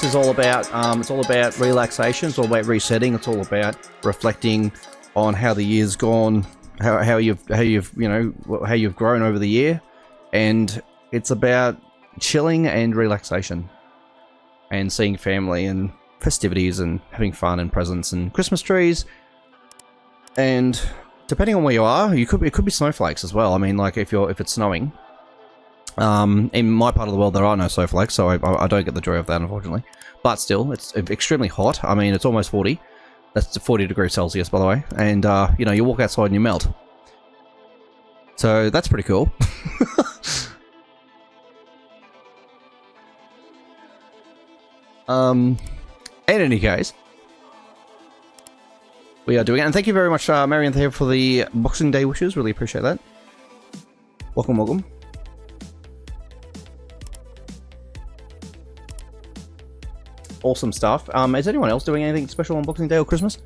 is all about. It's all about relaxation. It's all about resetting. It's all about reflecting on how the year's gone, how you've grown over the year, and it's about chilling and relaxation, and seeing family and festivities and having fun and presents and Christmas trees. And depending on where you are, it could be snowflakes as well. I mean, like if it's snowing. In my part of the world, there are no snowflakes, so I don't get the joy of that, unfortunately. But still, it's extremely hot. I mean, it's almost 40. That's 40 degrees Celsius, by the way. And, you walk outside and you melt. So that's pretty cool. In any case, we are doing it. And thank you very much, Marion, here for the Boxing Day wishes. Really appreciate that. Welcome, welcome. Awesome stuff. Is anyone else doing anything special on Boxing Day or Christmas?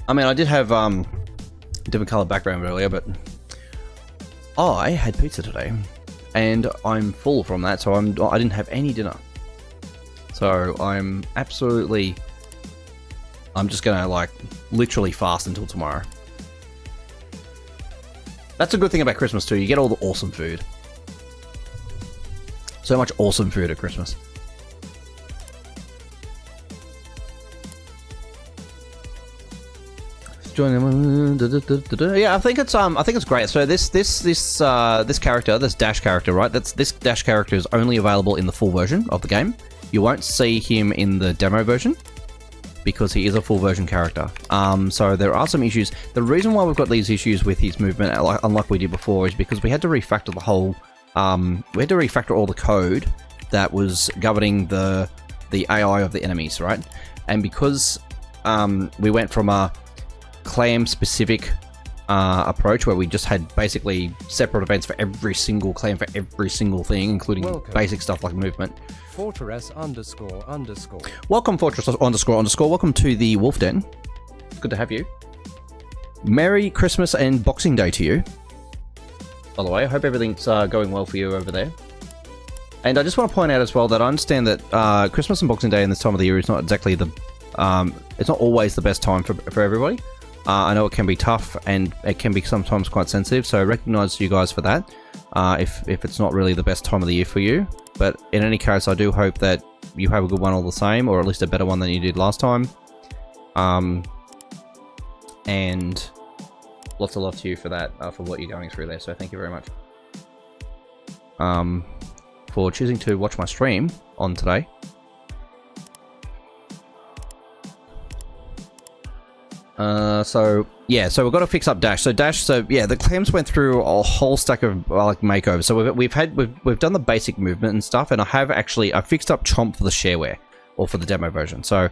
I mean, I did have different colored background earlier, but I had pizza today, and I'm full from that, so I didn't have any dinner. So I'm just gonna like literally fast until tomorrow. That's a good thing about Christmas too. You get all the awesome food. So much awesome food at Christmas. Yeah, I think it's great. So this character, this Dash character, right? This Dash character is only available in the full version of the game. You won't see him in the demo version because he is a full version character. So there are some issues. The reason why we've got these issues with his movement, unlike we did before, is because we had to refactor the whole. We had to refactor all the code that was governing the AI of the enemies, right? And because we went from a clan-specific approach where we just had basically separate events for every single clan for every single thing, including basic stuff like movement. Fortress __. Welcome, Fortress __. Welcome to the Wolf Den. Good to have you. Merry Christmas and Boxing Day to you. By the way, I hope everything's going well for you over there. And I just want to point out as well that I understand that Christmas and Boxing Day in this time of the year is not exactly the... it's not always the best time for everybody. I know it can be tough and it can be sometimes quite sensitive, so I recognise you guys for that, if it's not really the best time of the year for you. But in any case, I do hope that you have a good one all the same, or at least a better one than you did last time. And lots of love to you for that, for what you're going through there, so thank you very much. For choosing to watch my stream on today. So we've got to fix up Dash. The clams went through a whole stack of like makeovers. So we've done the basic movement and stuff, and I fixed up Chomp for the shareware, or for the demo version. So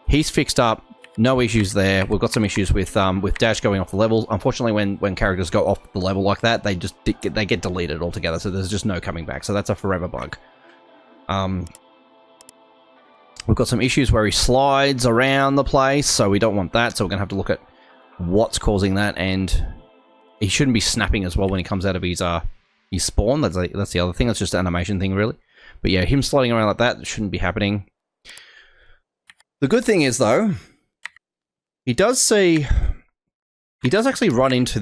he's fixed up, no issues there. We've got some issues with Dash going off the levels. Unfortunately, when characters go off the level like that, they get deleted altogether. So there's just no coming back. So that's a forever bug. We've got some issues where he slides around the place, so we don't want that. So we're going to have to look at what's causing that, and he shouldn't be snapping as well when he comes out of his spawn. That's the other thing. That's just an animation thing, really. But yeah, him sliding around like that shouldn't be happening. The good thing is, though, he does actually run into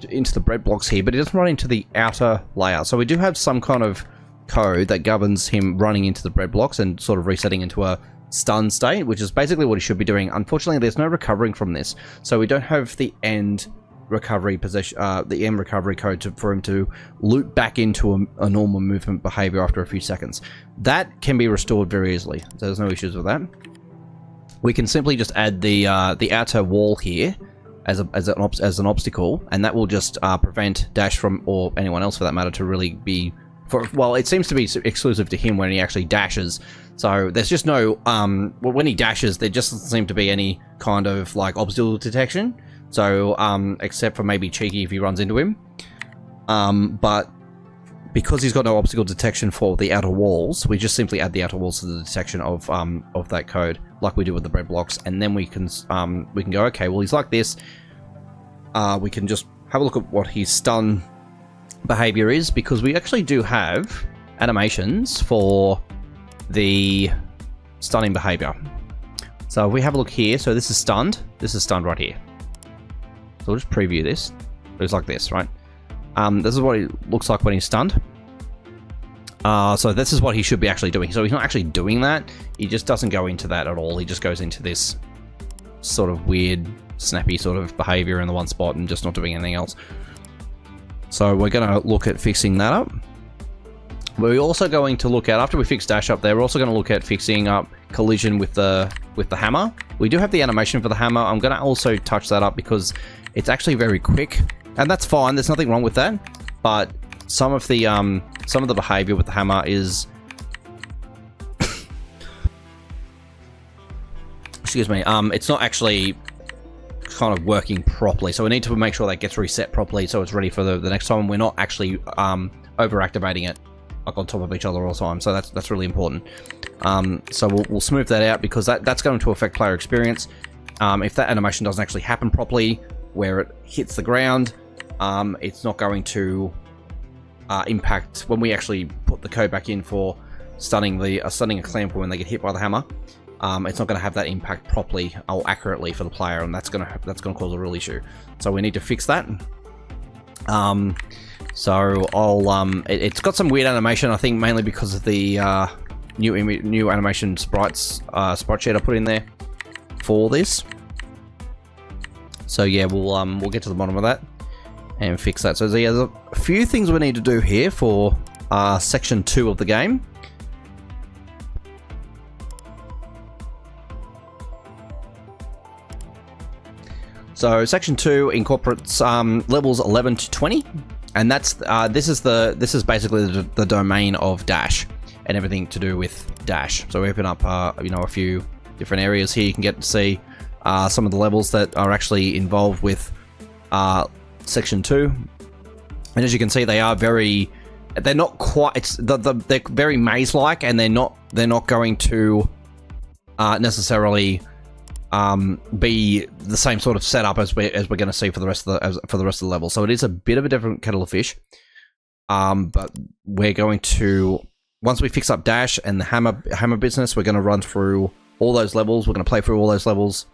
into the bread blocks here, but he doesn't run into the outer layer. So we do have some kind of code that governs him running into the bread blocks and sort of resetting into a stun state, which is basically what he should be doing. Unfortunately, there's no recovering from this, so we don't have the end recovery position, the end recovery code for him to loop back into a normal movement behavior after a few seconds. That can be restored very easily, so there's no issues with that. We can simply just add the outer wall here as an obstacle, and that will just prevent Dash from, or anyone else for that matter, to really be... Well, it seems to be exclusive to him when he actually dashes. So there's just no... when he dashes, there just doesn't seem to be any kind of like obstacle detection. So, except for maybe Cheeky if he runs into him. But because he's got no obstacle detection for the outer walls, we just simply add the outer walls to the detection of that code, like we do with the bread blocks, and then we can go, okay, well, he's like this. We can just have a look at what his stun behavior is, because we actually do have animations for the stunning behavior. So if we have a look here, so this is stunned. This is stunned right here. So we'll just preview this. It looks like this, right? This is what it looks like when he's stunned. So this is what he should be actually doing. So he's not actually doing that. He just doesn't go into that at all. He just goes into this sort of weird, snappy sort of behavior in the one spot and just not doing anything else. So we're going to look at fixing that up. We're also going to look at, after we fix dash up there, we're also going to look at fixing up collision with the hammer. We do have the animation for the hammer. I'm going to also touch that up because it's actually very quick, and that's fine. There's nothing wrong with that. But some of the behavior with the hammer is excuse me, it's not actually kind of working properly, so we need to make sure that gets reset properly so it's ready for the next time. We're not actually over activating it like on top of each other all the time, so that's really important. So we'll smooth that out because that's going to affect player experience. If that animation doesn't actually happen properly where it hits the ground, it's not going to impact when we actually put the code back in for stunning a clan for when they get hit by the hammer. It's not going to have that impact properly or accurately for the player, and that's going to cause a real issue. So we need to fix that. So it's got some weird animation, I think mainly because of the new animation sprite sheet I put in there for this. So yeah, we'll get to the bottom of that and fix that. So there's a few things we need to do here for section 2 of the game. So section 2 incorporates levels 11 to 20, and that's this is basically the domain of dash and everything to do with dash. So we open up a few different areas here. You can get to see some of the levels that are actually involved with section 2, and as you can see, they're not quite. They're very maze-like, and they're not going to necessarily be the same sort of setup as we're going to see for the rest of the level. So it is a bit of a different kettle of fish. But we're going to, once we fix up dash and the hammer business, we're going to run through all those levels. We're going to play through all those levels,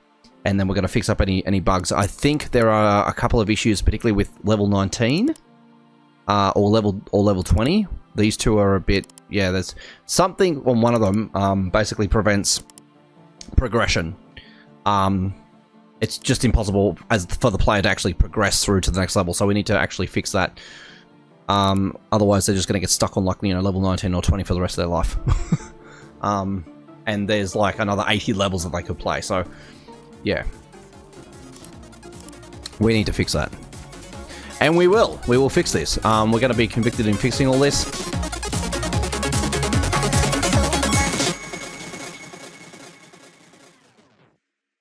and then we're going to fix up any bugs. I think there are a couple of issues, particularly with level 19 or level 20. These two are a bit, yeah. There's something on one of them basically prevents progression. It's just impossible for the player to actually progress through to the next level, so we need to actually fix that. Otherwise, they're just going to get stuck on like level 19 or 20 for the rest of their life. And there's like another 80 levels that they could play. So, yeah, we need to fix that, and we will fix this. We're going to be convicted in fixing all this.